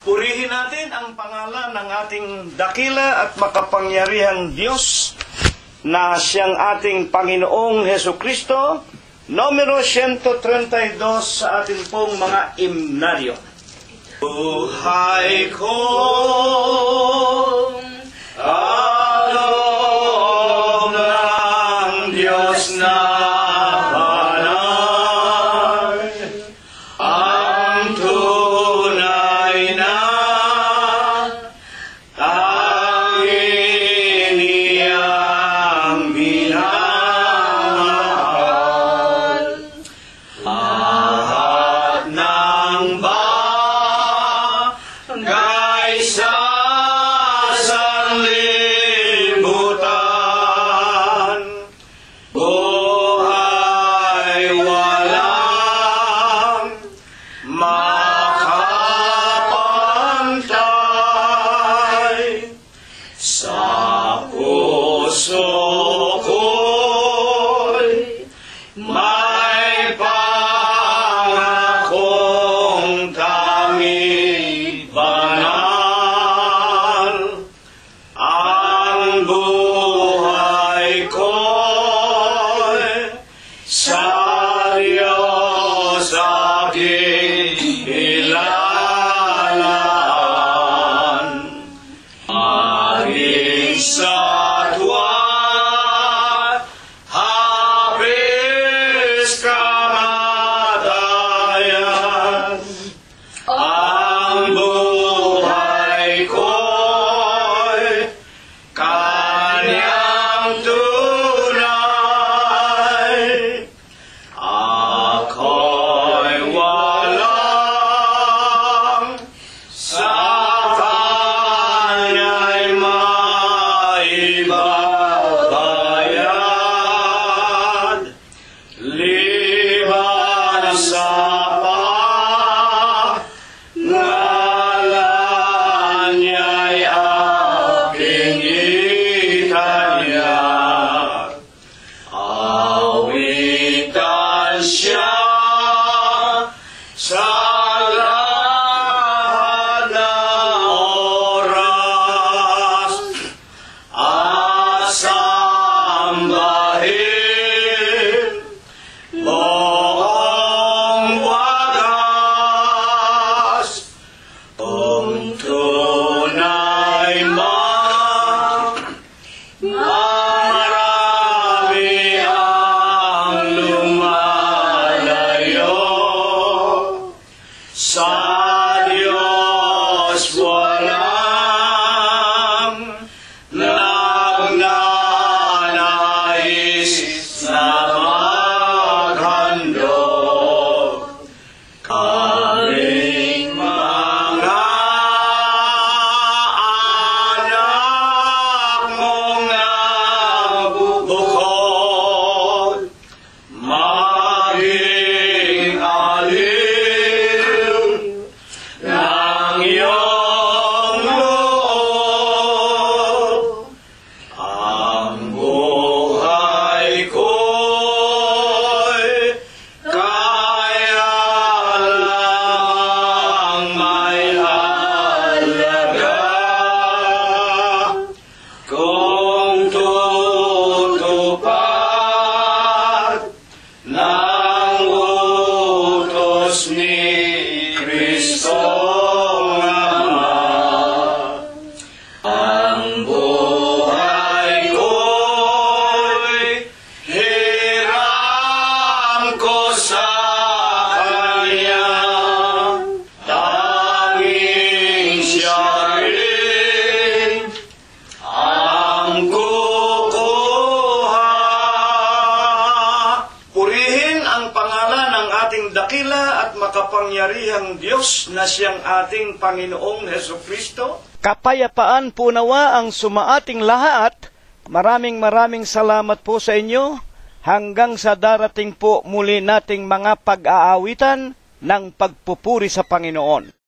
Purihin natin ang pangalan ng ating dakila at makapangyarihang Diyos na siyang ating Panginoong Hesukristo. Numero 132 sa ating pong mga imnaryo. Buhay ko, aloob ng Diyos na banal, ang tunay na tanging niyang minamahal. Lahat ng bagay sa sanlibutan, buhay walang makapantay. Sa puso ko'y may pangakong tanging banal. Ang buhay ko'y sa Diyos aking ilalaan. Aking satwa, habis kamatayan. Ang buhay ko'y kanyang tunay. Ako'y walang sa kanya'y maibabayad, liban sa pangalan niya'y aking itanyag. Awitan siya sa lahat ng oras, at sambahin buong wagas. Kung tunay man marami ang lumalayo, sa Diyos walang nagnanais na maghandog. Kaming mga anak mong nabubukod, maging aliw ng iyong loob. Ang buhay ko'y kaya lamang may halaga kung tutupad ng utos ni Kristo Ama. Ang buhay ko'y hiram ko sa Kanya, tanging siya rin ang kukuha. Purihin ang pangalan ng ating dakila at makapangyarihang Diyos na siyang ating Panginoong Hesukristo. Kapayapaan po nawa ang sumaating lahat. Maraming salamat po sa inyo. Hanggang sa darating po muli nating mga pag-aawitan ng pagpupuri sa Panginoon.